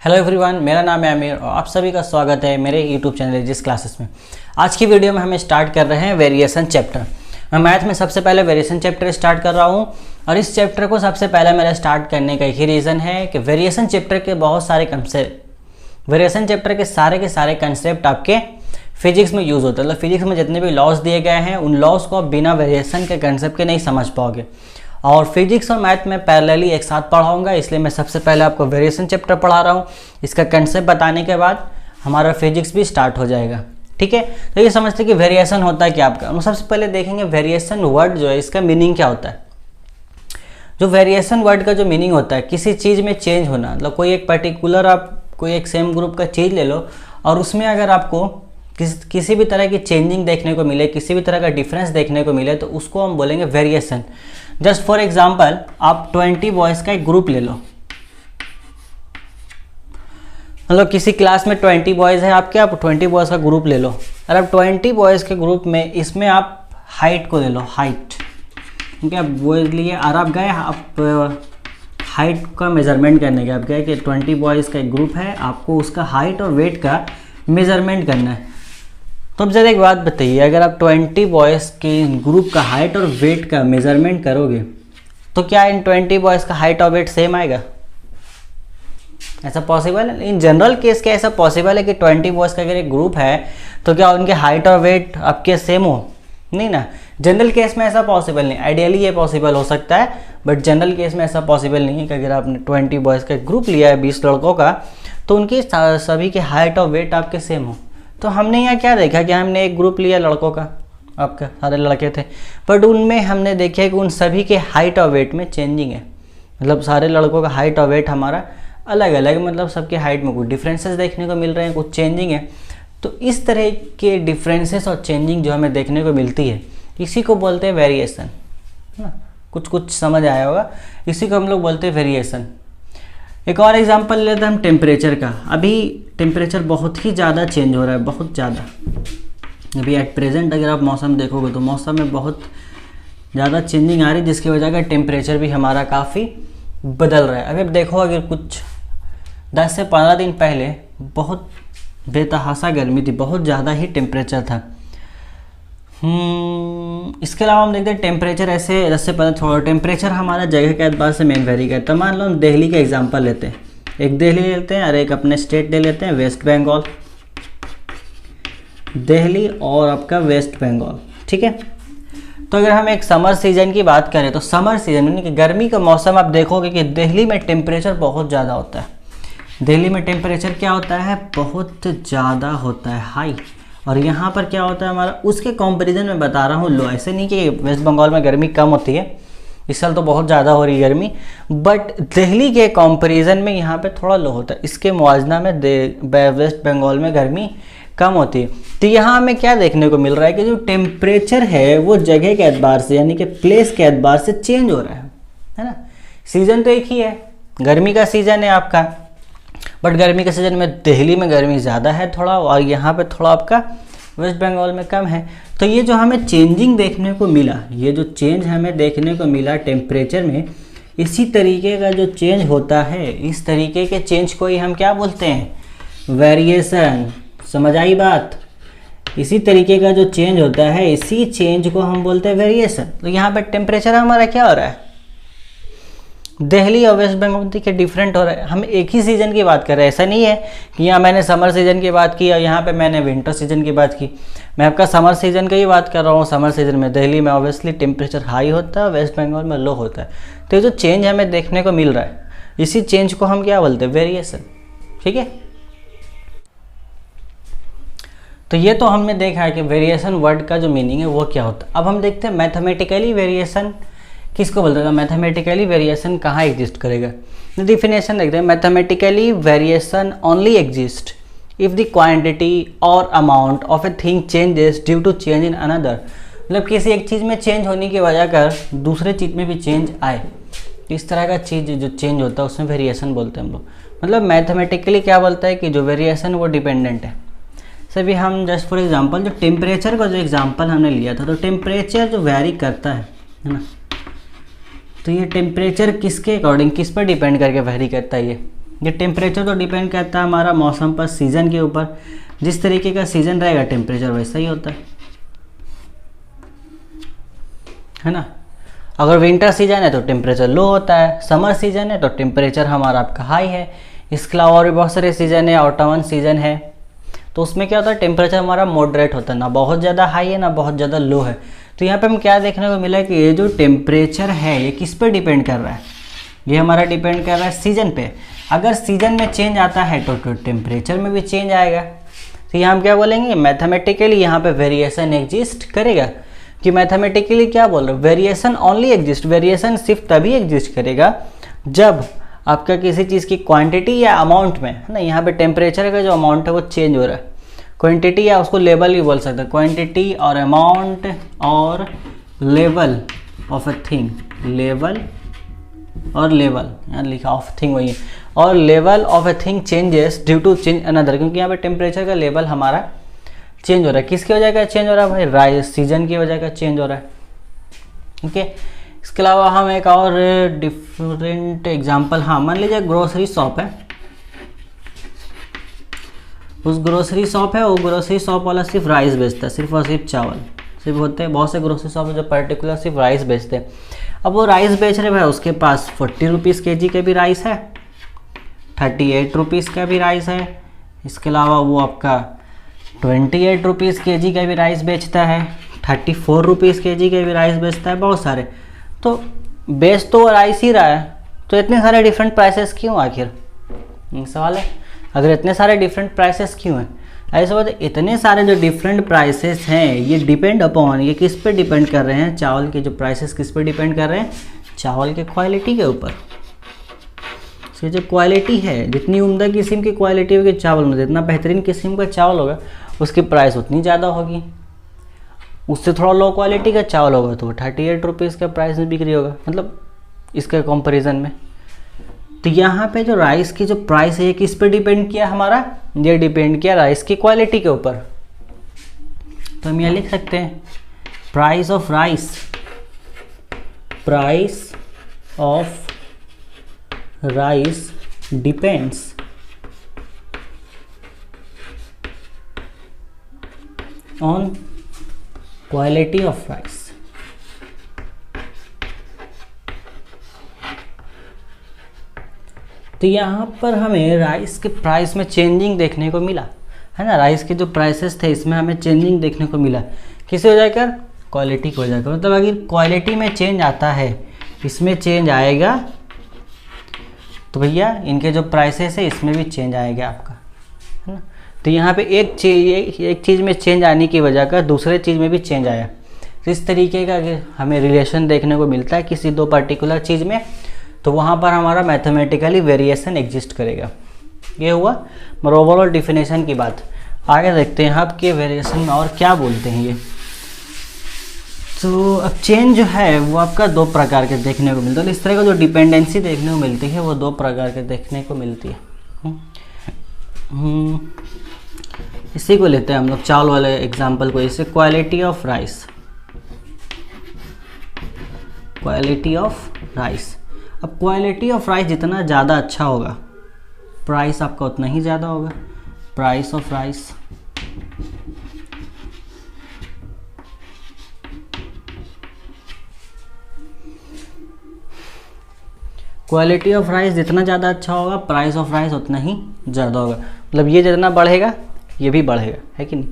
Hello everyone, मेरा नाम है आमिर और आप सभी का स्वागत है मेरे यूट्यूब चैनल जिस क्लासेस में। आज की वीडियो में हम स्टार्ट कर रहे हैं वेरिएशन चैप्टर। मैं मैथ में सबसे पहले वेरिएशन चैप्टर स्टार्ट कर रहा हूं और इस चैप्टर को सबसे पहले मेरा स्टार्ट करने का एक ही रीज़न है कि वेरिएशन चैप्टर के बहुत सारे कंसेप्ट आपके फिजिक्स में यूज़ होते हैं। मतलब फिजिक्स में जितने भी लॉज दिए गए हैं उन लॉज को आप बिना वेरिएशन के कंसेप्ट के नहीं समझ पाओगे। और फिजिक्स और मैथ में पैरेलली एक साथ पढ़ाऊंगा, इसलिए मैं सबसे पहले आपको वेरिएशन चैप्टर पढ़ा रहा हूँ। इसका कंसेप्ट बताने के बाद हमारा फिजिक्स भी स्टार्ट हो जाएगा। ठीक है, तो ये समझते कि वेरिएशन होता है क्या आपका। हम सबसे पहले देखेंगे वेरिएशन वर्ड जो है इसका मीनिंग क्या होता है। जो वेरिएशन वर्ड का जो मीनिंग होता है किसी चीज़ में चेंज होना। मतलब कोई एक पर्टिकुलर आप कोई एक सेम ग्रुप का चीज़ ले लो और उसमें अगर आपको किसी भी तरह की चेंजिंग देखने को मिले, किसी भी तरह का डिफरेंस देखने को मिले तो उसको हम बोलेंगे वेरिएशन। जस्ट फॉर एग्जाम्पल आप 20 बॉयज़ का एक ग्रुप ले लो। मतलब किसी क्लास में 20 बॉयज़ हैं आपके, आप 20 बॉयज़ का ग्रुप ले लो और अब 20 बॉयज़ के ग्रुप में इसमें आप हाइट को ले लो, हाइट। ठीक है, आप बॉयज़ लिए और आप गए आप हाइट का मेज़रमेंट करने के, आप गए कि 20 बॉयज़ का एक ग्रुप है, आपको उसका हाइट और वेट का मेज़रमेंट करना है। तो अब ज़रा एक बात बताइए, अगर आप 20 बॉयज़ के ग्रुप का हाइट और वेट का मेज़रमेंट करोगे तो क्या इन 20 बॉयज़ का हाइट और वेट सेम आएगा? ऐसा पॉसिबल है? इन जनरल केस क्या ऐसा पॉसिबल है कि 20 बॉयज़ का अगर एक ग्रुप है तो क्या उनके हाइट और वेट आपके सेम हो? नहीं ना, जनरल केस में ऐसा पॉसिबल नहीं। आइडियली ये पॉसिबल हो सकता है बट जनरल केस में ऐसा पॉसिबल नहीं है कि अगर आपने 20 बॉयज़ का ग्रुप लिया है 20 लड़कों का तो उनकी सभी के हाइट और वेट आपके सेम हो। तो हमने यहाँ क्या देखा कि हमने एक ग्रुप लिया लड़कों का, आपका सारे लड़के थे, बट उनमें हमने देखा कि उन सभी के हाइट और वेट में चेंजिंग है। मतलब सारे लड़कों का हाइट और वेट हमारा अलग अलग, मतलब सबके हाइट में कुछ डिफरेंसेस देखने को मिल रहे हैं, कुछ चेंजिंग है। तो इस तरह के डिफरेंसेस और चेंजिंग जो हमें देखने को मिलती है इसी को बोलते हैं वेरिएशन। ना कुछ समझ आया होगा, इसी को हम लोग बोलते हैं वेरिएशन। एक और एग्जांपल लेते हैं हम टेम्परेचर का। अभी टेम्परेचर बहुत ही ज़्यादा चेंज हो रहा है, बहुत ज़्यादा। अभी एट प्रेजेंट अगर आप मौसम देखोगे तो मौसम में बहुत ज़्यादा चेंजिंग आ रही है, जिसकी वजह का टेम्परेचर भी हमारा काफ़ी बदल रहा है। अभी आप देखो, अगर कुछ 10 से 15 दिन पहले बहुत बेतहासा गर्मी थी, बहुत ज़्यादा ही टेम्परेचर था। इसके अलावा हम देखते हैं टेम्परेचर ऐसे 10 से 15 छोड़ो, टेम्परेचर हमारा जगह के एतबार से मेन वेरी करता है। मान लो हम दिल्ली का एग्जांपल लेते हैं, एक दिल्ली लेते हैं और एक अपने स्टेट ले लेते हैं वेस्ट बंगाल। दिल्ली और आपका वेस्ट बंगाल, ठीक है। तो अगर हम एक समर सीजन की बात करें तो समर सीजन यानी कि गर्मी का मौसम आप देखोगे कि दिल्ली में टेम्परेचर बहुत ज़्यादा होता है। दिल्ली में टेम्परेचर क्या होता है? बहुत ज़्यादा होता है, हाई। और यहाँ पर क्या होता है हमारा, उसके कंपैरिजन में बता रहा हूँ लो। ऐसे नहीं कि वेस्ट बंगाल में गर्मी कम होती है, इस साल तो बहुत ज़्यादा हो रही है गर्मी, बट दिल्ली के कंपैरिजन में यहाँ पे थोड़ा लो होता है। इसके मुआवजना में वेस्ट बंगाल में गर्मी कम होती है। तो यहाँ हमें क्या देखने को मिल रहा है कि जो टेम्परेचर है वो जगह के एतबार से यानी कि प्लेस के एतबार से चेंज हो रहा है ना। सीज़न तो एक ही है, गर्मी का सीज़न है आपका, बट गर्मी के सीज़न में दिल्ली में गर्मी ज़्यादा है थोड़ा और यहाँ पे थोड़ा आपका वेस्ट बंगाल में कम है। तो ये जो हमें चेंजिंग देखने को मिला, ये जो चेंज हमें देखने को मिला टेम्परेचर में, इसी तरीके का जो चेंज होता है, इस तरीके के चेंज को ही हम क्या बोलते हैं? वेरिएशन। समझ आई बात? इसी तरीके का जो चेंज होता है इसी चेंज को हम बोलते हैं वेरिएशन। तो यहाँ पर टेम्परेचर हमारा क्या हो रहा है? दिल्ली और वेस्ट बंगाल के डिफरेंट हो रहा है। हम एक ही सीज़न की बात कर रहे हैं, ऐसा नहीं है कि यहाँ मैंने समर सीज़न की बात की और यहाँ पे मैंने विंटर सीज़न की बात की। मैं आपका समर सीज़न की ही बात कर रहा हूँ। समर सीज़न में दिल्ली में ऑब्वियसली टेम्परेचर हाई होता है, वेस्ट बंगाल में लो होता है। तो ये जो चेंज हमें देखने को मिल रहा है इसी चेंज को हम क्या बोलते हैं? वेरिएशन। ठीक है, तो ये तो हमने देखा है कि वेरिएशन वर्ड का जो मीनिंग है वो क्या होता है। अब हम देखते हैं मैथमेटिकली वेरिएशन किसको बोलते हैं? मैथमेटिकली वेरिएशन कहाँ एग्जिस्ट करेगा? डिफिनेशन देखते हैं। Mathematically variation only exist if the quantity और amount of a thing changes due to change in another. मतलब किसी एक चीज़ में चेंज होने की वजह कर दूसरे चीज़ में भी चेंज आए, इस तरह का चीज़ जो चेंज होता है उसमें वेरिएशन बोलते हैं हम लोग। मतलब मैथमेटिकली क्या बोलता है कि जो वेरिएशन वो डिपेंडेंट है। सभी हम जस्ट फॉर एग्जांपल जो टेम्परेचर का जो एग्जांपल हमने लिया था, तो टेम्परेचर जो वैरी करता है ना, तो ये टेम्परेचर किसके अकॉर्डिंग, किस पर डिपेंड करके वैरी करता है? ये ये टेम्परेचर तो डिपेंड करता है हमारा मौसम पर, सीज़न के ऊपर। जिस तरीके का सीज़न रहेगा टेम्परेचर वैसा ही होता है ना। अगर विंटर सीजन है तो टेम्परेचर लो होता है, समर सीजन है तो टेम्परेचर हमारा आपका हाई है। इसके अलावा और भी बहुत सारे सीजन है, ऑटमन सीजन है, तो उसमें क्या होता है टेम्परेचर हमारा मॉडरेट होता है, ना बहुत ज़्यादा हाई है ना बहुत ज़्यादा लो है। तो यहाँ पे हम क्या देखने को मिला कि ये जो टेम्परेचर है ये किस पे डिपेंड कर रहा है, ये हमारा डिपेंड कर रहा है सीजन पे। अगर सीजन में चेंज आता है तो टेम्परेचर में भी चेंज आएगा। तो यहाँ हम क्या बोलेंगे, मैथमेटिकली यहाँ पे वेरिएशन एग्जिस्ट करेगा। कि मैथमेटिकली क्या बोल रहे हो, वेरिएशन ओनली एग्जिस्ट, वेरिएशन सिर्फ तभी एग्जिस्ट करेगा जब आपका किसी चीज़ की क्वांटिटी या अमाउंट में, है ना, यहाँ पे टेम्परेचर का जो अमाउंट है वो चेंज हो रहा है। क्वांटिटी या उसको लेवल भी बोल सकते हैं, क्वांटिटी और अमाउंट और level of a thing, level और लेवल यहाँ लिखा ऑफ थिंग वही है, और level of a thing changes due to change another, क्योंकि यहाँ पे टेम्परेचर का लेवल हमारा चेंज हो रहा है। किसकी वजह का चेंज हो रहा है भाई, राइस सीजन की वजह का चेंज हो रहा है। ओके, इसके अलावा हम एक और डिफरेंट एग्जांपल, हाँ मान लीजिए ग्रोसरी शॉप है, उस ग्रोसरी शॉप है, वो ग्रोसरी शॉप वाला सिर्फ राइस बेचता है, सिर्फ और सिर्फ चावल, सिर्फ होते हैं बहुत से ग्रोसरी शॉप है जो पर्टिकुलर सिर्फ राइस बेचते हैं। अब वो राइस बेच रहे भाई, उसके पास 40 रुपीज़ के का भी राइस है, 38 रुपीज़ का भी राइस है, इसके अलावा वो आपका 28 रुपीज़ के का भी राइस बेचता है, 34 रुपीज़ के का भी राइस बेचता है, बहुत सारे। तो बेच तो राइस ही रहा है, तो इतने सारे डिफरेंट प्राइसेस क्यों आखिर, सवाल है। अगर इतने सारे डिफरेंट प्राइसेस क्यों हैं, ऐसा बात है, इतने सारे जो डिफरेंट प्राइसेस हैं ये डिपेंड अपॉन, ये किस पे डिपेंड कर रहे हैं, चावल के जो प्राइसेस किस पे डिपेंड कर रहे हैं, चावल के क्वालिटी के ऊपर। इसकी जो क्वालिटी है, जितनी उम्दा किस्म की क्वालिटी होगी चावल में, जितना बेहतरीन किस्म का चावल होगा उसकी प्राइस उतनी ज़्यादा होगी। उससे थोड़ा लो क्वालिटी का चावल होगा तो 38 रुपीज़ का प्राइस में बिक्री होगा, मतलब इसके कंपैरिजन में। तो यहाँ पे जो राइस की जो प्राइस है ये किस पे डिपेंड किया हमारा, ये डिपेंड किया राइस की क्वालिटी के ऊपर। तो हम यहाँ लिख सकते हैं price of rice, price of rice depends on quality of rice. तो यहाँ पर हमें राइस के प्राइस में चेंजिंग देखने को मिला, है ना। राइस के जो प्राइसेस थे इसमें हमें चेंजिंग देखने को मिला, किसे वजह कर, क्वालिटी की वजह कर। मतलब अगर क्वालिटी में चेंज आता है, इसमें चेंज आएगा, तो भैया इनके जो प्राइसेस है इसमें भी चेंज आएगा आपका, है ना। तो यहाँ पे एक चीज़ में चेंज आने की वजह का दूसरे चीज़ में भी चेंज आया। तो इस तरीके का हमें रिलेशन देखने को मिलता है किसी दो पर्टिकुलर चीज़ में, तो वहाँ पर हमारा मैथमेटिकली वेरिएशन एग्जिस्ट करेगा। ये हुआ ओवरऑल डिफिनेशन की बात। आगे देखते हैं आप कि वेरिएशन में और क्या बोलते हैं ये। तो अब चेंज जो है वो आपका दो प्रकार के देखने को मिलता है। इस तरह का जो डिपेंडेंसी देखने को मिलती है वो दो प्रकार के देखने को मिलती है। इसी को लेते हैं हम लोग चावल वाले एग्जाम्पल को, जैसे quality of rice, quality of rice. अब क्वालिटी ऑफ राइस जितना ज़्यादा अच्छा होगा प्राइस आपका उतना ही ज़्यादा होगा। Price of rice, quality of rice जितना ज़्यादा अच्छा होगा प्राइस ऑफ राइस उतना ही ज़्यादा होगा। मतलब ये जितना बढ़ेगा ये भी बढ़ेगा, है कि नहीं।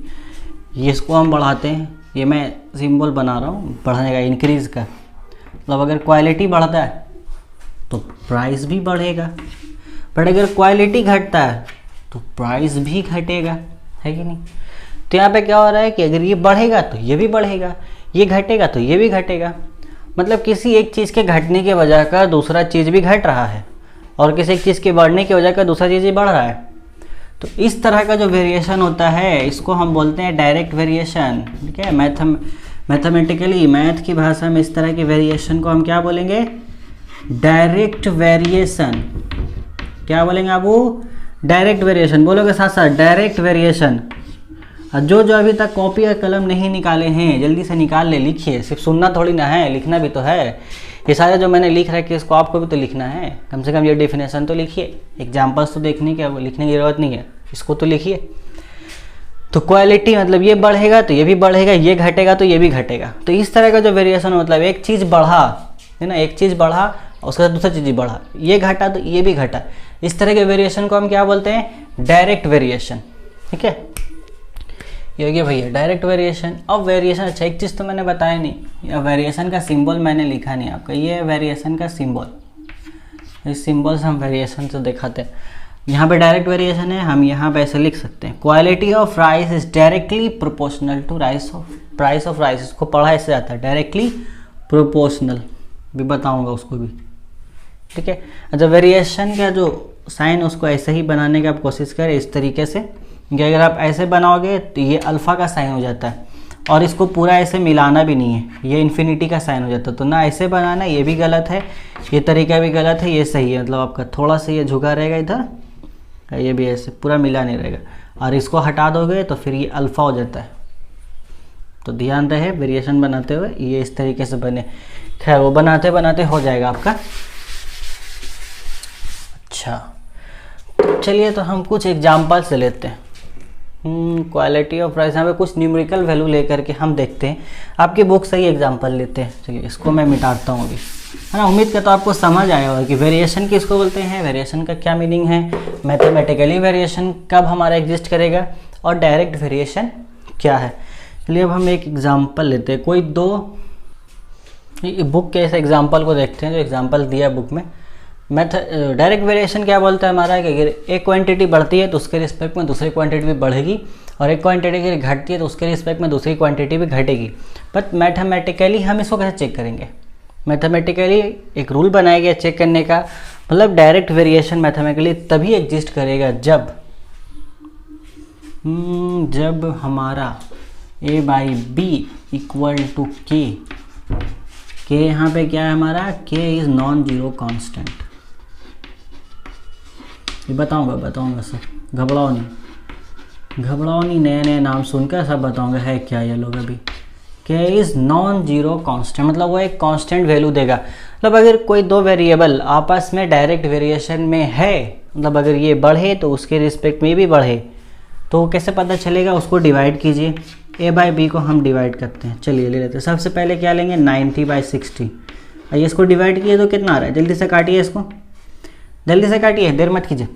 ये इसको हम बढ़ाते हैं, ये मैं सिंबल बना रहा हूँ बढ़ने का, इंक्रीज़ का। मतलब अगर क्वालिटी बढ़ता है तो प्राइस भी बढ़ेगा, बट अगर क्वालिटी घटता है तो प्राइस भी घटेगा, है कि नहीं। तो यहाँ पे क्या हो रहा है कि अगर ये बढ़ेगा तो ये भी बढ़ेगा, ये घटेगा तो ये भी घटेगा। मतलब किसी एक चीज़ के घटने की वजह का दूसरा चीज़ भी घट रहा है, और किसी एक चीज़ के बढ़ने की वजह का दूसरा चीज़ भी बढ़ रहा है। तो इस तरह का जो वेरिएशन होता है इसको हम बोलते हैं डायरेक्ट वेरिएशन, ठीक है। मैथमेटिकली, मैथ की भाषा में इस तरह के वेरिएशन को हम क्या बोलेंगे, डायरेक्ट वेरिएशन। क्या बोलेंगे आप, वो डायरेक्ट वेरिएशन बोलोगे साथ साथ, डायरेक्ट वेरिएशन। जो अभी तक कॉपी और कलम नहीं निकाले हैं जल्दी से निकाल ले, लिखिए। सिर्फ सुनना थोड़ी ना है, लिखना भी तो है। ये सारे जो मैंने लिख रखे इसको आपको भी तो लिखना है, कम से कम ये डेफिनेशन तो लिखिए, एग्जाम्पल्स तो देखने की लिखने की ज़रूरत नहीं है, इसको तो लिखिए। तो क्वालिटी मतलब ये बढ़ेगा तो ये भी बढ़ेगा, ये घटेगा तो ये भी घटेगा। तो इस तरह का जो वेरिएशन मतलब एक चीज़ बढ़ा है ना, एक चीज़ बढ़ा उसके साथ दूसरा चीज़ बढ़ा, ये घटा तो ये भी घटा। इस तरह के वेरिएशन को हम क्या बोलते हैं? Direct variation. ठीक है, ये हो गया भैया डायरेक्ट वेरिएशन। अब वेरिएशन, अच्छा एक चीज़ तो मैंने बताया नहीं, या वेरिएशन का सिंबल मैंने लिखा नहीं आपका, ये है वेरिएशन का सिंबल। इस सिंबल से हम वेरिएशन से दिखाते हैं। यहाँ पे डायरेक्ट वेरिएशन है, हम यहाँ पे ऐसे लिख सकते हैं, quality of rice is directly proportional to price of rice. इसको पढ़ा ऐसे आता है, डायरेक्टली प्रोपोर्शनल, भी बताऊँगा उसको भी। ठीक है, अच्छा वेरिएशन का जो साइन उसको ऐसे ही बनाने की आप कोशिश करें इस तरीके से, कि अगर आप ऐसे बनाओगे तो ये अल्फ़ा का साइन हो जाता है, और इसको पूरा ऐसे मिलाना भी नहीं है, ये इन्फिनिटी का साइन हो जाता है। तो ना ऐसे बनाना, ये भी गलत है, ये तरीका भी गलत है, ये सही है। मतलब आपका थोड़ा सा ये झुका रहेगा इधर, ये भी ऐसे पूरा मिला नहीं रहेगा, और इसको हटा दोगे तो फिर ये अल्फ़ा हो जाता है। तो ध्यान रहे वेरिएशन बनाते हुए ये इस तरीके से बने। खैर वो बनाते बनाते हो जाएगा आपका। अच्छा चलिए, तो हम कुछ एग्जाम्पल से लेते हैं। क्वालिटी ऑफ प्राइस, यहाँ पे कुछ न्यूमेरिकल वैल्यू लेकर के हम देखते हैं। आपकी बुक से ही एग्जाम्पल लेते हैं। चलिए इसको मैं मिटाता हूँ अभी, है ना। उम्मीद करता हूँ आपको समझ आया होगा कि वेरिएशन किसको बोलते हैं, वेरिएशन का क्या मीनिंग है, मैथमेटिकली वेरिएशन कब हमारा एग्जिस्ट करेगा, और डायरेक्ट वेरिएशन क्या है। चलिए अब हम एक एग्जाम्पल लेते हैं। कोई दो बुक के इस एग्जाम्पल को देखते हैं जो एग्जाम्पल दिया बुक में। डायरेक्ट वेरिएशन क्या बोलता है हमारा, कि अगर एक क्वांटिटी बढ़ती है तो उसके रिस्पेक्ट में दूसरी क्वांटिटी भी बढ़ेगी, और एक क्वांटिटी अगर घटती है तो उसके रिस्पेक्ट में दूसरी क्वांटिटी भी घटेगी। बट मैथमेटिकली हम इसको कैसे चेक करेंगे? मैथमेटिकली एक रूल बनाया गया चेक करने का। मतलब डायरेक्ट वेरिएशन मैथमेटिकली तभी एग्जिस्ट करेगा जब हमारा a by B equal to K यहाँ पे क्या है हमारा, k is non zero constant. ये बताऊंगा सब, घबराओ नहीं, नए नए नाम सुनकर सब बताऊंगा है क्या ये लोग अभी। k is non zero constant मतलब वो एक कांस्टेंट वैल्यू देगा। मतलब अगर कोई दो वेरिएबल आपस में डायरेक्ट वेरिएशन में है, मतलब अगर ये बढ़े तो उसके रिस्पेक्ट में भी बढ़े, तो कैसे पता चलेगा? उसको डिवाइड कीजिए, a बाई बी को हम डिवाइड करते हैं। चलिए ले लेते हैं। सबसे पहले क्या लेंगे, 90/60। आइए इसको डिवाइड किए तो कितना आ रहा है, जल्दी से काटिए इसको, जल्दी से काटिए, देर मत कीजिए।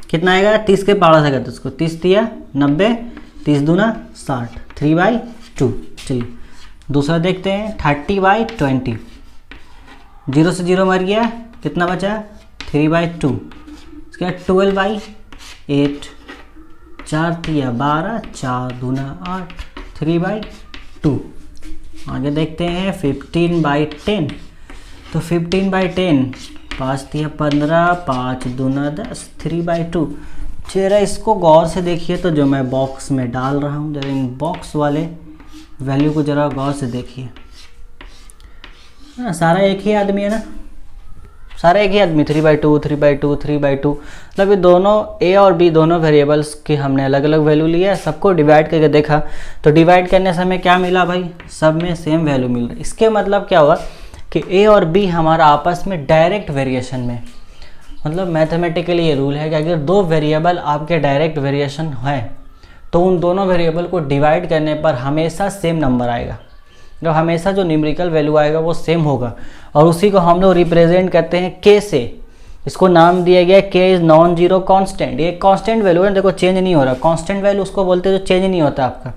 कितना आएगा, 30 के पारा से करते इसको, 30 दिया 90, 30 दूना 60, 3/2। चलिए दूसरा देखते हैं, 30/20। 0 से 0 मर गया, कितना बचा, 3/2। इसके बाद 12/8, 4 दिया 12, 4 दूना 8, 3/2। आगे देखते हैं 15/10। तो 15/10, 5 दिया 15, 5 दूना 10, 3/2। जरा इसको गौर से देखिए, तो जो मैं बॉक्स में डाल रहा हूँ, जरा इन बॉक्स वाले वैल्यू को जरा गौर से देखिए। सारा एक ही आदमी है ना, सारा एक ही आदमी, 3/2, 3/2, 3/2। मतलब ये दोनों a और b दोनों वेरिएबल्स की हमने अलग अलग वैल्यू लिया है, सबको डिवाइड करके देखा तो डिवाइड करने से हमें क्या मिला भाई, सब में सेम वैल्यू मिल रहा है। इसके मतलब क्या हुआ कि a और b हमारा आपस में डायरेक्ट वेरिएशन में, मतलब मैथमेटिकली ये रूल है कि अगर दो वेरिएबल आपके डायरेक्ट वेरिएशन है तो उन दोनों वेरिएबल को डिवाइड करने पर हमेशा सेम नंबर आएगा, जब हमेशा जो न्यूमेरिकल वैल्यू आएगा वो सेम होगा। और उसी को हम लोग रिप्रेजेंट करते हैं k से। इसको नाम दिया गया k is non zero constant. ये कांस्टेंट वैल्यू है, देखो चेंज नहीं हो रहा। कांस्टेंट वैल्यू उसको बोलते हैं जो चेंज नहीं होता आपका,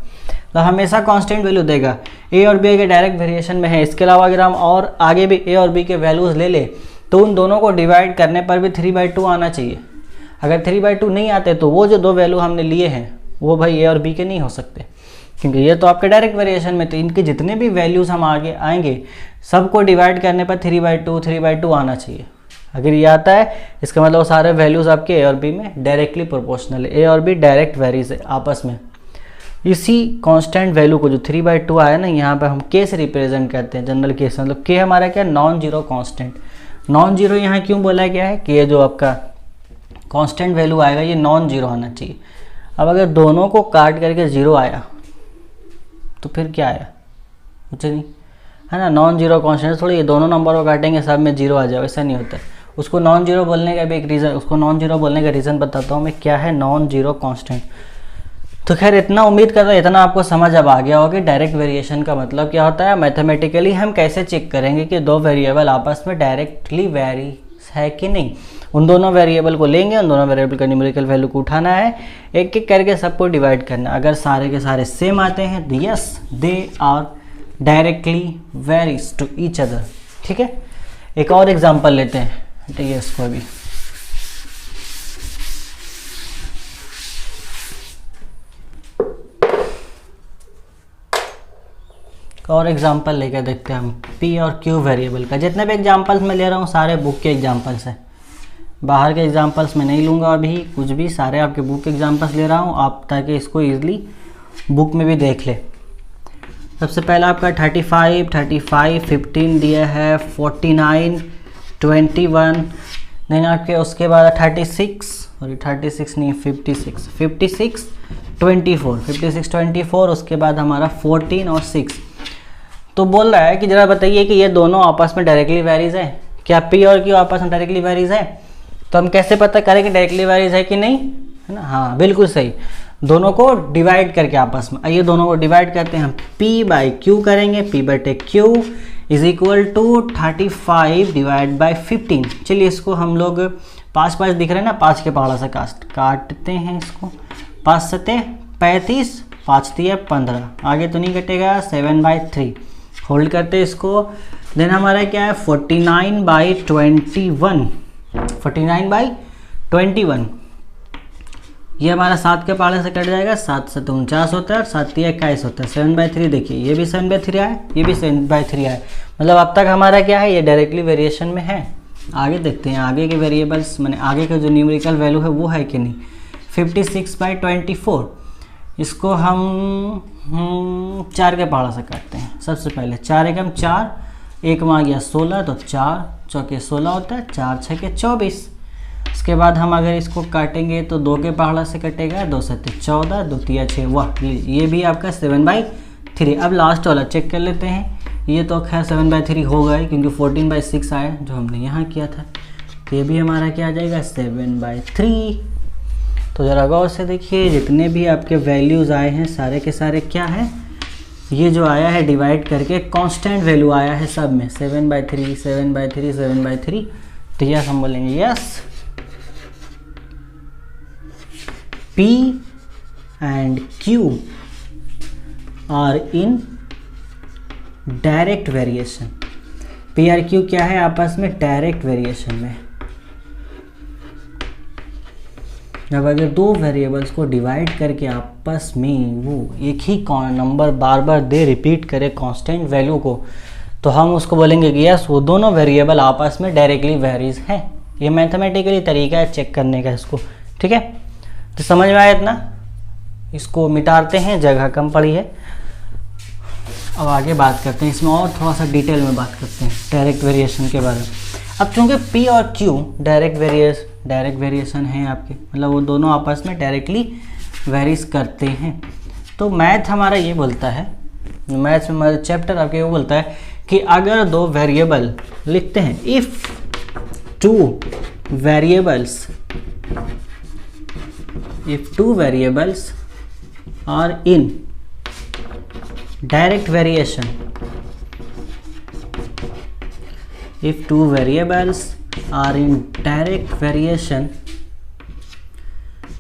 तो हमेशा कांस्टेंट वैल्यू देगा। a और b के डायरेक्ट वेरिएशन में है। इसके अलावा अगर हम और आगे भी a और b के वैल्यूज़ ले ले तो उन दोनों को डिवाइड करने पर भी 3/2 आना चाहिए। अगर 3/2 नहीं आते तो वो जो दो वैल्यू हमने लिए हैं वो भाई a और b के नहीं हो सकते, क्योंकि ये तो आपके डायरेक्ट वेरिएशन में। तो इनके जितने भी वैल्यूज़ हम आगे आएंगे सबको डिवाइड करने पर 3/2 आना चाहिए। अगर ये आता है इसका मतलब सारे वैल्यूज़ आपके a और b में डायरेक्टली प्रोपोर्शनल है। a और b डायरेक्ट वेरीज है आपस में। इसी कांस्टेंट वैल्यू को जो 3/2 आया ना, यहाँ पर हम k से रिप्रेजेंट करते हैं, जनरल केस। मतलब k हमारा क्या, non zero constant. Non zero यहाँ क्यों बोला गया है कि ये जो आपका कांस्टेंट वैल्यू आएगा ये नॉन जीरो आना चाहिए। अब अगर दोनों को काट करके 0 आया तो फिर क्या आया, कुछ नहीं। है ना। नॉन जीरो कांस्टेंट थोड़ी ये दोनों नंबर को काटेंगे सब में जीरो आ जाए, ऐसा नहीं होता। उसको नॉन जीरो बोलने का भी एक रीज़न, उसको नॉन जीरो बोलने का रीज़न बताता हूँ मैं क्या है नॉन जीरो कांस्टेंट। तो खैर इतना उम्मीद कर रहा हूँ इतना आपको समझ अब आ गया होगा कि डायरेक्ट वेरिएशन का मतलब क्या होता है। मैथमेटिकली हम कैसे चेक करेंगे कि दो वेरिएबल आपस में डायरेक्टली वेरी है कि नहीं। उन दोनों वेरिएबल को लेंगे, उन दोनों वेरिएबल का न्यूमेरिकल वैल्यू को उठाना है, एक एक करके सबको डिवाइड करना। अगर सारे के सारे सेम आते हैं तो yes they are directly varies to each other. ठीक है, एक और एग्जांपल लेते हैं, ठीक है इसको भी। और एग्जांपल लेकर देखते हैं हम पी और क्यू वेरिएबल का। जितने भी एग्जांपल्स मैं ले रहा हूँ सारे बुक के एग्जांपल्स हैं, बाहर के एग्जांपल्स मैं नहीं लूँगा अभी कुछ भी, सारे आपके बुक के एग्जांपल्स ले रहा हूँ आप, ताकि इसको ईजिली बुक में भी देख ले। सबसे पहला आपका 35, 15 दिया है, 49, 21, देन आपके उसके बाद 36 और 36 नहीं 56, 24, उसके बाद हमारा 14 और 6। तो बोल रहा है कि ज़रा बताइए कि ये दोनों आपस में डायरेक्टली वेरीज है क्या, पी और क्यू आपस में डायरेक्टली वेरीज है। तो हम कैसे पता करें कि डायरेक्टली वेरीज है कि नहीं, है ना। हाँ बिल्कुल सही, दोनों को डिवाइड करके आपस में, आइए दोनों को डिवाइड करते हैं हम। P बाई क्यू करेंगे, P बटे Q is equal to 35 divide by 15। चलिए इसको हम लोग 5 दिख रहे हैं ना, 5 के पहाड़ा से काटते हैं इसको। 5 सते 35, 5 दिया 15, आगे तो नहीं कटेगा, 7/3 होल्ड करते हैं इसको। देन हमारा क्या है 49/21, 49/21 ये हमारा 7 के पहाड़े से कट जाएगा, 7 से 49 होता है और 7 21 होता है। 7/3 देखिए ये भी 7/3 आए, ये भी 7/3 आए, मतलब अब तक हमारा क्या है ये डायरेक्टली वेरिएशन में है। आगे देखते हैं आगे के वेरिएबल्स, मैंने आगे का जो न्यूमेरिकल वैल्यू है वो है कि नहीं। 56/24 इसको हम 4 के पहाड़ा से काटते हैं। सबसे पहले 4 एकम 4, एक में आ गया 16, तो 4 चौके 16 होता है, 4 छके 24। इसके बाद हम अगर इसको काटेंगे तो 2 के पहाड़ा से कटेगा, 2 सत्ते 14, 2 तिया 6, वाह ये भी आपका 7/3। अब लास्ट वाला चेक कर लेते हैं, ये तो खैर 7/3 होगा ही क्योंकि 14/6 आया जो हमने यहाँ किया था, तो ये भी हमारा क्या आ जाएगा 7/3। तो ज़रा गौर से देखिए जितने भी आपके वैल्यूज़ आए हैं सारे के सारे क्या है, ये जो आया है डिवाइड करके कांस्टेंट वैल्यू आया है सब में, 7/3 7/3 7/3। तो यस हम बोलेंगे yes P and Q are in direct variation. P और Q क्या है आपस में डायरेक्ट वेरिएशन में। अब अगर दो वेरिएबल्स को डिवाइड करके आपस में वो एक ही नंबर बार बार दे रिपीट करे कांस्टेंट वैल्यू को, तो हम उसको बोलेंगे कि यस वो दोनों वेरिएबल आपस में डायरेक्टली वेरीज हैं। ये मैथमेटिकली तरीका है चेक करने का इसको, ठीक है। तो समझ में आया इतना, इसको मिटाते हैं, जगह कम पड़ी है। अब आगे बात करते हैं इसमें और थोड़ा सा डिटेल में बात करते हैं डायरेक्ट वेरिएशन के बारे में। अब चूंकि P और Q डायरेक्ट वेरिएशन है आपके, मतलब वो दोनों आपस में डायरेक्टली वेरीज करते हैं, तो मैथ हमारा ये बोलता है, मैथ्स में हमारा चैप्टर आपके वो बोलता है कि अगर दो वेरिएबल लिखते हैं, if two variables are in direct variation, if two variables are in direct variation,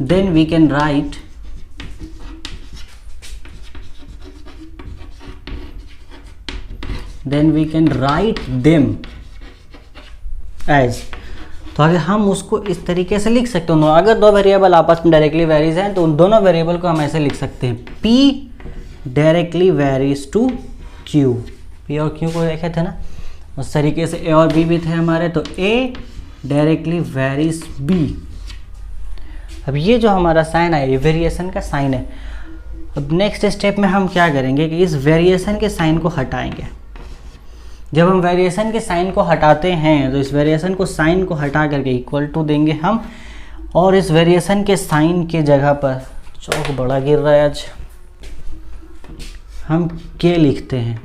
then we can write them as, तो अगर हम उसको इस तरीके से लिख सकते हैं, अगर दो वेरिएबल आपस में डायरेक्टली वेरीज हैं तो उन दोनों वेरिएबल को हम ऐसे लिख सकते हैं, P directly varies to Q। P और Q को देखे थे ना, उस तरीके से A और B भी थे हमारे, तो A डायरेक्टली वेरीज B। अब ये जो हमारा साइन है ये वेरिएशन का साइन है। अब नेक्स्ट स्टेप में हम क्या करेंगे कि इस वेरिएशन के साइन को हटाएंगे। जब हम वेरिएशन के साइन को हटाते हैं तो इस वेरिएशन को साइन को हटा करके इक्वल टू देंगे हम, और इस वेरिएशन के साइन के जगह पर, चौक बड़ा गिर रहा है आज, हम K लिखते हैं।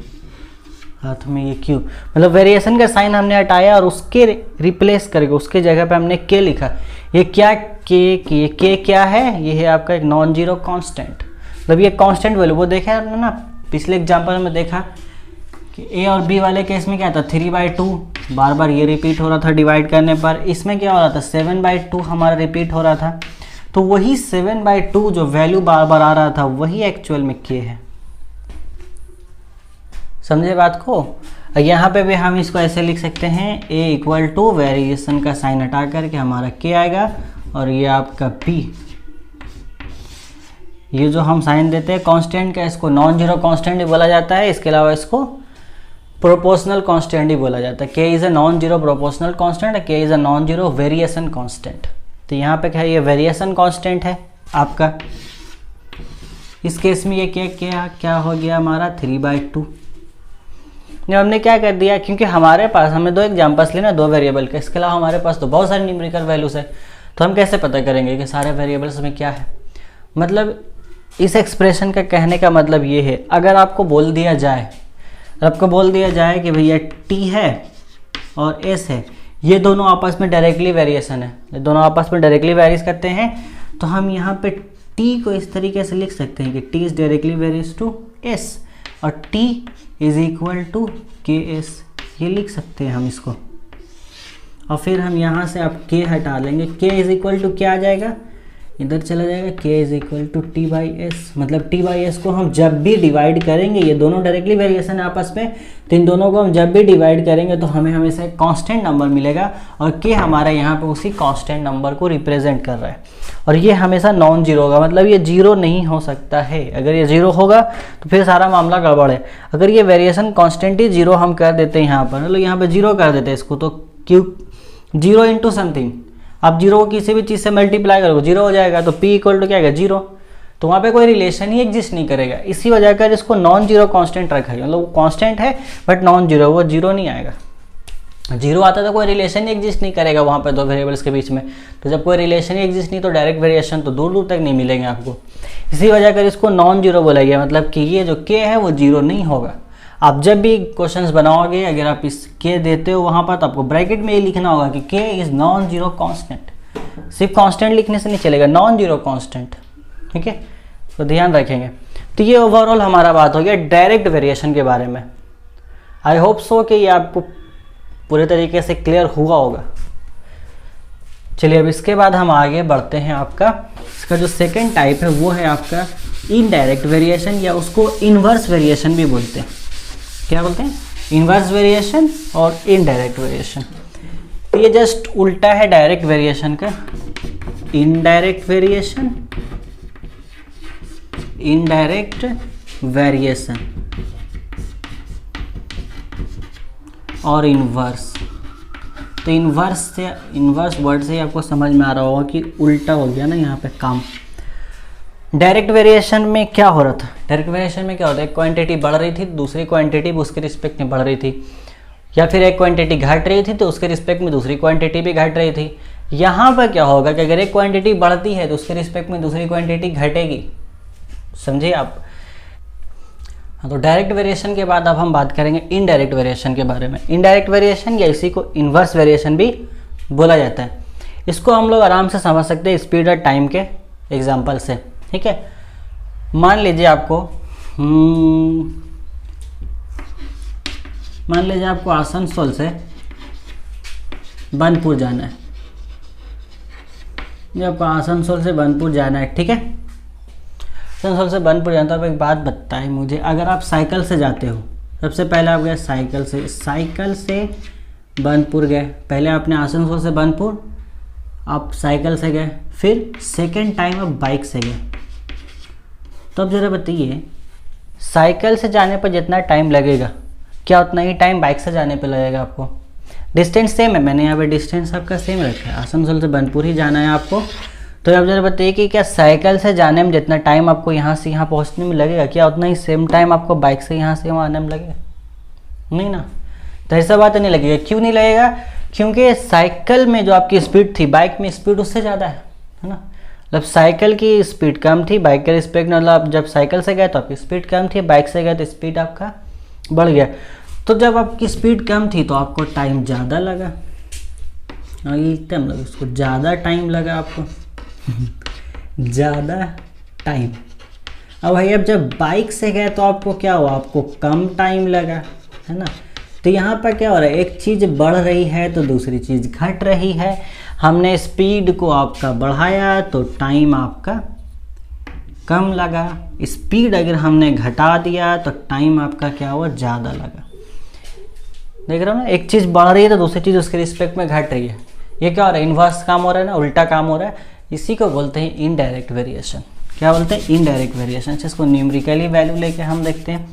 हाथ में ये क्यू, मतलब वेरिएशन का साइन हमने हटाया और उसके रिप्लेस करके उसके जगह पे हमने के लिखा। ये क्या के क्या है, ये है आपका एक नॉन जीरो कांस्टेंट, मतलब ये कांस्टेंट वैल्यू। वो देखा आपने ना पिछले एग्जांपल में देखा कि ए और बी वाले केस में क्या था 3/2, बार बार ये रिपीट हो रहा था डिवाइड करने पर। इसमें क्या हो रहा था 7/2 हमारा रिपीट हो रहा था। तो वही 7/2 जो वैल्यू बार बार आ रहा था वही एक्चुअल में के है। समझे बात को? यहाँ पे भी हम इसको ऐसे लिख सकते हैं a इक्वल टू वेरिएशन का साइन हटा करके हमारा k आएगा और ये आपका b। ये जो हम साइन देते हैं कांस्टेंट का, इसको नॉन जीरो कांस्टेंट भी बोला जाता है, इसके अलावा इसको प्रोपोर्शनल कांस्टेंट ही बोला जाता है। k is a non zero proportional constant, k is a non zero variation constant. तो यहाँ पे क्या है, ये वेरिएशन कांस्टेंट है आपका। इस केस में ये क्या हो गया हमारा 3/2। हमने क्या कर दिया, क्योंकि हमारे पास हमें दो एग्जांपल्स लेना, दो वेरिएबल के, इसके अलावा हमारे पास तो बहुत सारे न्यूमेरिकल वैल्यूज है। तो हम कैसे पता करेंगे कि सारे वेरिएबल्स में क्या है? मतलब इस एक्सप्रेशन का कहने का मतलब ये है, अगर आपको बोल दिया जाए कि भैया t है और s है, ये दोनों आपस में डायरेक्टली वेरिएशन है, ये दोनों आपस में डायरेक्टली वेरीज करते हैं, तो हम यहाँ पे t को इस तरीके से लिख सकते हैं कि t is directly varies to s और t is equal to K S, ये लिख सकते हैं हम इसको। और फिर हम यहाँ से अब k हटा लेंगे, k इज इक्वल टू क्या आ जाएगा, इधर चला जाएगा k is equal to t/s। मतलब t/s को हम जब भी डिवाइड करेंगे, ये दोनों डायरेक्टली वेरिएशन है आपस में, तो इन दोनों को हम जब भी डिवाइड करेंगे तो हमें हमेशा एक कांस्टेंट नंबर मिलेगा और k हमारा यहाँ पे उसी कांस्टेंट नंबर को रिप्रेजेंट कर रहा है। और ये हमेशा नॉन जीरो होगा, मतलब ये जीरो नहीं हो सकता है। अगर ये जीरो होगा तो फिर सारा मामला गड़बड़ है। अगर ये वेरिएशन कांस्टेंट ही जीरो हम कर देते हैं यहाँ पर, मतलब यहाँ पे जीरो कर देते हैं इसको, तो क्यों जीरो इंटू समथिंग, आप जीरो को किसी भी चीज़ से मल्टीप्लाई करोगे जीरो हो जाएगा, तो p इक्वल टू क्या है जीरो, तो वहाँ पे कोई रिलेशन ही एग्जिस्ट नहीं करेगा। इसी वजह कर इसको नॉन जीरो कांस्टेंट रखा है, मतलब वो कांस्टेंट है बट नॉन जीरो, वो जीरो नहीं आएगा। जीरो आता तो कोई रिलेशन ही एग्जिस्ट नहीं करेगा वहाँ पे दो वेरिएबल्स के बीच में। तो जब कोई रिलेशन ही एग्जिस्ट नहीं तो डायरेक्ट वेरिएशन तो दूर दूर तक नहीं मिलेंगे आपको। इसी वजह कर इसको नॉन जीरो बोला गया, मतलब कि ये जो k है वो जीरो नहीं होगा। आप जब भी क्वेश्चंस बनाओगे, अगर आप इस k देते हो वहाँ पर, तो आपको ब्रैकेट में ये लिखना होगा कि k is non zero constant. सिर्फ कांस्टेंट लिखने से नहीं चलेगा, नॉन जीरो कांस्टेंट, ठीक है, तो ध्यान रखेंगे। तो ये ओवरऑल हमारा बात हो गया डायरेक्ट वेरिएशन के बारे में। आई होप सो कि ये आपको पूरे तरीके से क्लियर हुआ होगा। चलिए अब इसके बाद हम आगे बढ़ते हैं। आपका इसका जो सेकंड टाइप है वो है आपका इनडायरेक्ट वेरिएशन, या उसको इन्वर्स वेरिएशन भी बोलते हैं। क्या बोलते हैं? इन्वर्स वेरिएशन और इनडायरेक्ट वेरिएशन। तो ये जस्ट उल्टा है डायरेक्ट वेरिएशन का। इनडायरेक्ट वेरिएशन, इनडायरेक्ट वेरिएशन और इन्वर्स। तो इन्वर्स वर्ड से आपको समझ में आ रहा होगा कि उल्टा हो गया ना यहाँ पे काम। डायरेक्ट वेरिएशन में क्या हो रहा था? डायरेक्ट वेरिएशन में क्या होता है, एक क्वांटिटी बढ़ रही थी, दूसरी क्वांटिटी उसके रिस्पेक्ट में बढ़ रही थी, या फिर एक क्वांटिटी घट रही थी तो उसके रिस्पेक्ट में दूसरी क्वांटिटी भी घट रही थी। यहाँ पर क्या होगा कि अगर एक क्वांटिटी बढ़ती है तो उसके रिस्पेक्ट में दूसरी क्वांटिटी घटेगी। समझिए आप। हाँ, तो डायरेक्ट वेरिएशन के बाद अब हम बात करेंगे इनडायरेक्ट वेरिएशन के बारे में। इनडायरेक्ट वेरिएशन या इसी को इन्वर्स वेरिएशन भी बोला जाता है। इसको हम लोग आराम से समझ सकते हैं स्पीड और टाइम के एग्जांपल से, ठीक है। मान लीजिए आपको आसनसोल से बनपुर जाना है। ये आपको आसनसोल से बनपुर जाना है, ठीक है। आसनसोल से बनपुर जाना, तो आप एक बात बताएं मुझे, अगर आप साइकिल से जाते हो, सबसे पहले आप गए साइकिल से बनपुर गए, पहले आपने आसनसोल से बनपुर आप साइकिल से गए, फिर सेकेंड टाइम आप बाइक से गए। तो अब ज़रा बताइए, साइकिल से जाने पर जितना टाइम लगेगा क्या उतना ही टाइम बाइक से जाने पर लगेगा आपको? डिस्टेंस सेम है, मैंने यहाँ पे डिस्टेंस आपका सेम रखा है, आसनसोल से बनपुर ही जाना है आपको। तो अब जरा बताइए कि क्या साइकिल से जाने में जितना टाइम आपको यहाँ से यहाँ पहुँचने में लगेगा, क्या उतना ही सेम टाइम आपको बाइक से यहाँ से वहाँ आने में लगेगा? नहीं ना। तो ऐसा बात नहीं लगेगा। क्यों नहीं लगेगा? क्योंकि साइकिल में जो आपकी स्पीड थी, बाइक में स्पीड उससे ज़्यादा है ना। मतलब साइकिल की स्पीड कम थी बाइक के रिस्पेक्ट, मतलब जब साइकिल से गए तो आपकी स्पीड कम थी, बाइक से गए तो स्पीड आपका बढ़ गया। तो जब आपकी स्पीड कम थी तो आपको टाइम ज़्यादा लगा, लिखते हम लोग इसको, ज़्यादा टाइम लगा आपको ज़्यादा टाइम। अब भाई अब जब बाइक से गए तो आपको क्या हुआ, आपको कम टाइम लगा, है ना। तो यहाँ पर क्या हो रहा है, एक चीज़ बढ़ रही है तो दूसरी चीज़ घट रही है। हमने स्पीड को आपका बढ़ाया तो टाइम आपका कम लगा, स्पीड अगर हमने घटा दिया तो टाइम आपका क्या हुआ, ज़्यादा लगा। देख रहे हो ना, एक चीज़ बढ़ रही है तो दूसरी चीज़ उसके रिस्पेक्ट में घट रही है। ये क्या हो रहा है, इन्वर्स काम हो रहा है ना, उल्टा काम हो रहा है। इसी को बोलते हैं इनडायरेक्ट वेरिएशन। क्या बोलते हैं, इनडायरेक्ट वेरिएशन। अच्छा, इसको न्यूमेरिकली वैल्यू लेके हम देखते हैं।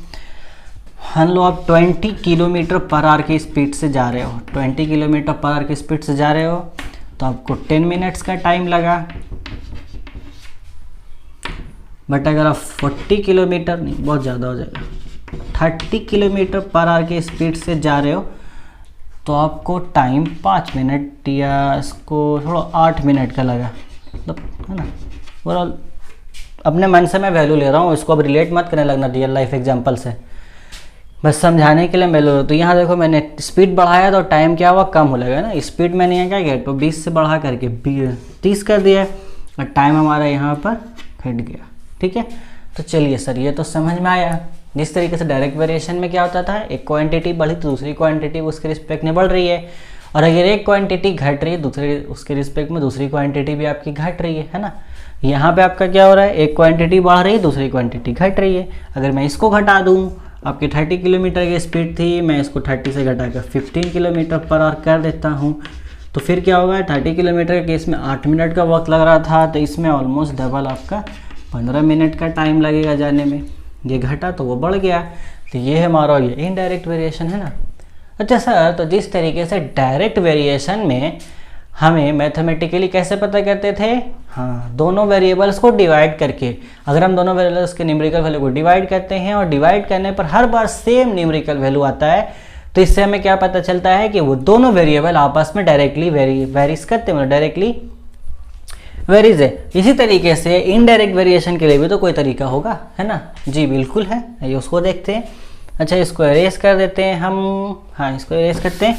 मान लो आप 20 किलोमीटर पर आवर की स्पीड से जा रहे हो, 20 किलोमीटर पर आवर की स्पीड से जा रहे हो तो आपको 10 मिनट्स का टाइम लगा। बट अगर आप 40 किलोमीटर, नहीं बहुत ज़्यादा हो जाएगा, 30 किलोमीटर पर आवर की स्पीड से जा रहे हो तो आपको टाइम 5 मिनट या इसको थोड़ा 8 मिनट का लगा, मतलब है ना। ओवरऑल अपने मन से मैं वैल्यू ले रहा हूँ, इसको अब रिलेट मत करने लगना रियल लाइफ एग्जांपल से, बस समझाने के लिए मैं ले रहा हूँ। तो यहाँ देखो मैंने स्पीड बढ़ाया तो टाइम क्या हुआ, कम हो लगा ना। स्पीड मैंने यहाँ क्या किया, तो 20 से बढ़ा करके 30 कर दिया और टाइम हमारा यहाँ पर घट गया। ठीक है, तो चलिए सर ये तो समझ में आया। जिस तरीके से डायरेक्ट वेरिएशन में क्या होता था, एक क्वांटिटी बढ़ी तो दूसरी क्वांटिटी उसके रिस्पेक्ट में बढ़ रही है, और अगर एक क्वांटिटी घट रही है दूसरे उसके रिस्पेक्ट में दूसरी क्वांटिटी भी आपकी घट रही है ना। यहाँ पे आपका क्या हो रहा है, एक क्वांटिटी बढ़ रही है दूसरी क्वांटिटी घट रही है। अगर मैं इसको घटा दूँ, आपकी 30 किलोमीटर की स्पीड थी, मैं इसको 30 से घटाकर 15 किलोमीटर पर आवर कर देता हूँ, तो फिर क्या होगा, 30 किलोमीटर के केस में 8 मिनट का वक्त लग रहा था, तो इसमें ऑलमोस्ट डबल आपका 15 मिनट का टाइम लगेगा जाने में। ये घटा तो वो बढ़ गया, तो ये हमारा ये इनडायरेक्ट वेरिएशन है ना। अच्छा सर, तो जिस तरीके से डायरेक्ट वेरिएशन में हमें मैथमेटिकली कैसे पता करते थे, हाँ दोनों वेरिएबल्स को डिवाइड करके, अगर हम दोनों वेरिएबल्स के न्यूमेरिकल वैल्यू को डिवाइड करते हैं और डिवाइड करने पर हर बार सेम न्यूमेरिकल वैल्यू आता है, तो इससे हमें क्या पता चलता है कि वो दोनों वेरिएबल आपस में डायरेक्टली वेरीज करते हैं, डायरेक्टली वेरीज है। इसी तरीके से इनडायरेक्ट वेरिएशन के लिए भी तो कोई तरीका होगा, है ना। जी बिल्कुल है, ये उसको देखते हैं। अच्छा, इसको एरेज कर देते हैं हम, हाँ इसको एरेज करते हैं।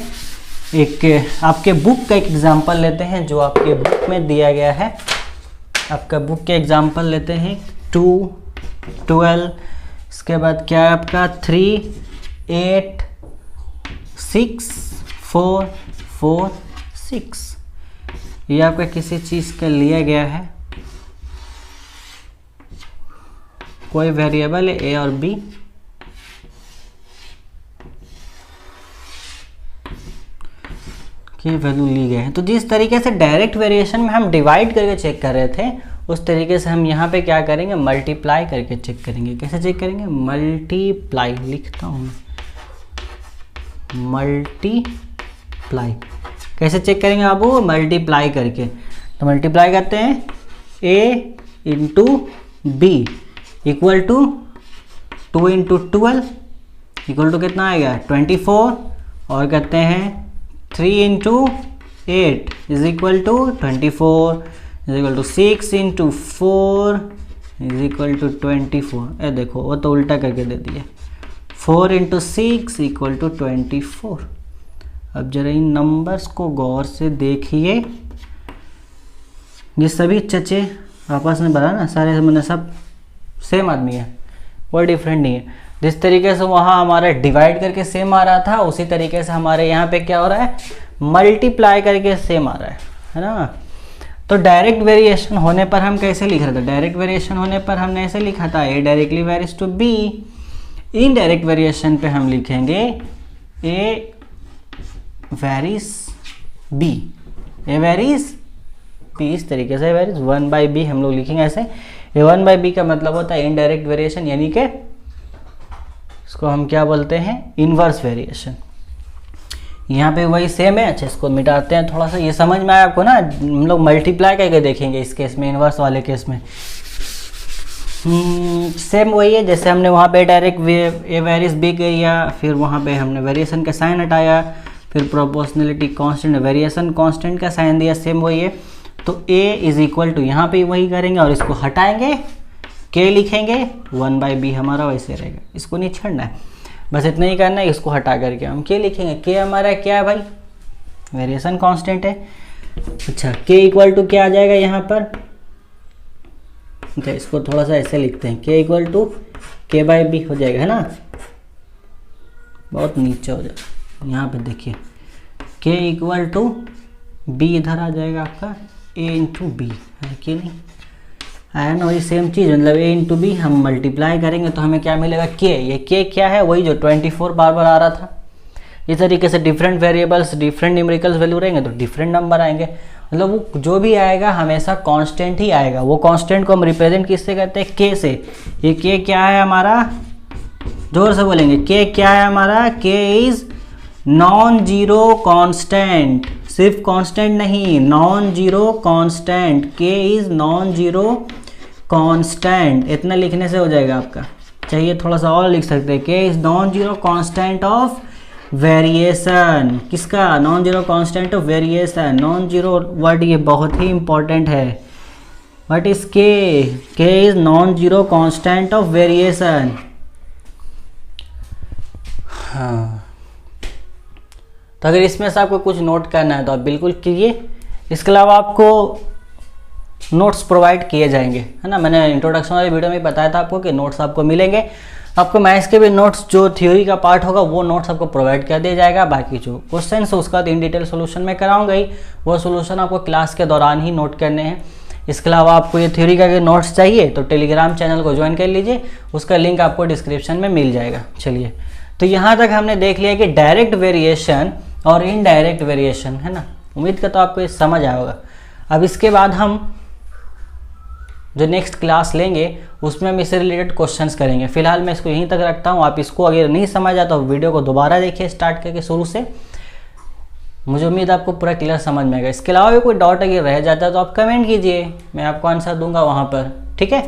एक आपके बुक का एक एग्जांपल लेते हैं जो आपके बुक में दिया गया है। आपका बुक के एग्जांपल लेते हैं 2, 12, इसके बाद क्या है आपका 3, 8, 6, 4, 4, 6। ये आपका किसी चीज़ का लिया गया है, कोई वेरिएबल है ए और बी, की वैल्यू ली गई है। तो जिस तरीके से डायरेक्ट वेरिएशन में हम डिवाइड करके चेक कर रहे थे, उस तरीके से हम यहाँ पे क्या करेंगे, मल्टीप्लाई करके चेक करेंगे। कैसे चेक करेंगे, मल्टीप्लाई, लिखता हूँ मल्टीप्लाई। कैसे चेक करेंगे बाबू, मल्टीप्लाई करके। तो मल्टीप्लाई करते हैं a into B equal to 2 into 12 equal to कितना आएगा 24, और करते हैं 3 into 8 is equal to 24 is equal to 6 into 4 is equal to 24। ए देखो वो तो उल्टा करके दे दिया, 4 इंटू 6 इक्वल टू 24। अब जरा इन नंबर्स को गौर से देखिए, ये सभी चचे आपस में बना ना, सारे मैंने सब सेम आदमी है, कोई डिफरेंट नहीं है। जिस तरीके से वहाँ हमारा डिवाइड करके सेम आ रहा था, उसी तरीके से हमारे यहाँ पे क्या हो रहा है, मल्टीप्लाई करके सेम आ रहा है ना। तो डायरेक्ट वेरिएशन होने पर हम कैसे लिख रहे थे, डायरेक्ट वेरिएशन होने पर हमने ऐसे लिखा था A directly varies to B. Indirect variation पे हम लिखेंगे A varies B, A varies B. इस तरीके से वेरीज 1 बाई बी हम लोग लिखेंगे ऐसे। ए 1 बाई बी का मतलब होता है इनडायरेक्ट वेरिएशन, यानी कि इसको हम क्या बोलते हैं, इनवर्स वेरिएशन। यहाँ पे वही सेम है। अच्छा, इसको मिटाते हैं थोड़ा सा, ये समझ में आया आपको ना। हम लोग मल्टीप्लाई करके देखेंगे इस केस में, इनवर्स वाले केस में सेम वही है जैसे हमने वहाँ पे डायरेक्ट ए वेरीज बी किया, फिर वहाँ पे हमने वेरिएशन का साइन हटाया, फिर प्रोपोर्शनलिटी कांस्टेंट वेरिएशन कांस्टेंट का साइन दिया, सेम वही है। तो a इज इक्वल टू यहाँ पे वही करेंगे और इसको हटाएंगे, k लिखेंगे, 1 बाई बी हमारा वैसे रहेगा, इसको नहीं छेड़ना है। बस इतना ही करना है, इसको हटा करके हम के लिखेंगे। के हमारा क्या है भाई, वेरिएशन कांस्टेंट है। अच्छा के इक्वल टू क्या आ जाएगा यहाँ पर, ठीक है, इसको थोड़ा सा ऐसे लिखते हैं, के इक्वल टू के बाई बी हो जाएगा, है ना, बहुत नीचे हो जाएगा। यहाँ पे देखिए के इक्वल टू बी इधर आ जाएगा आपका ए इंटू बी, है कि नहीं, है ना, वही सेम चीज़, मतलब ए इंटू बी हम मल्टीप्लाई करेंगे तो हमें क्या मिलेगा के। ये के क्या है, वही जो 24 बार बार आ रहा था। इस तरीके से different variables different numericals value रहेंगे तो डिफरेंट नंबर आएंगे, मतलब वो जो भी आएगा हमेशा कांस्टेंट ही आएगा। वो कांस्टेंट को हम रिप्रेजेंट किससे करते हैं, के से। ये के क्या है हमारा, जोर से बोलेंगे, के क्या है हमारा, के इज नॉन जीरो कांस्टेंट, सिर्फ कांस्टेंट नहीं, नॉन जीरो कांस्टेंट, के इज नॉन जीरो कांस्टेंट। इतना लिखने से हो जाएगा आपका, चाहिए थोड़ा सा और लिख सकते हैं, K is non zero constant of variation. किसका, non zero constant of variation. Non zero word ये बहुत ही इंपॉर्टेंट है। What is K, K is non zero constant of variation. हाँ, तो अगर इसमें से आपको कुछ नोट करना है तो आप बिल्कुल कीजिए। इसके अलावा आपको नोट्स प्रोवाइड किए जाएंगे, है ना, मैंने इंट्रोडक्शन वाली वीडियो में बताया था आपको कि नोट्स आपको मिलेंगे। आपको मैथ्स के भी नोट्स, जो थ्योरी का पार्ट होगा वो नोट्स आपको प्रोवाइड कर दिया जाएगा। बाकी जो क्वेश्चन है उसका इन डिटेल सोल्यूशन में कराऊंगा ही, वो सोल्यूशन आपको क्लास के दौरान ही नोट करने हैं। इसके अलावा आपको ये थ्योरी का अगर नोट्स चाहिए तो टेलीग्राम चैनल को ज्वाइन कर लीजिए, उसका लिंक आपको डिस्क्रिप्शन में मिल जाएगा। चलिए, तो यहाँ तक हमने देख लिया कि डायरेक्ट वेरिएशन और इनडायरेक्ट वेरिएशन, है ना, उम्मीद करता हूँ आपको ये समझ आया होगा। अब इसके बाद हम जो नेक्स्ट क्लास लेंगे उसमें हम इससे रिलेटेड क्वेश्चंस करेंगे। फिलहाल मैं इसको यहीं तक रखता हूँ। आप इसको अगर नहीं समझ आता तो वीडियो को दोबारा देखिए स्टार्ट करके शुरू से, मुझे उम्मीद आपको पूरा क्लियर समझ में आएगा। इसके अलावा भी कोई डाउट अगर रह जाता है तो आप कमेंट कीजिए, मैं आपको आंसर दूंगा वहाँ पर, ठीक है।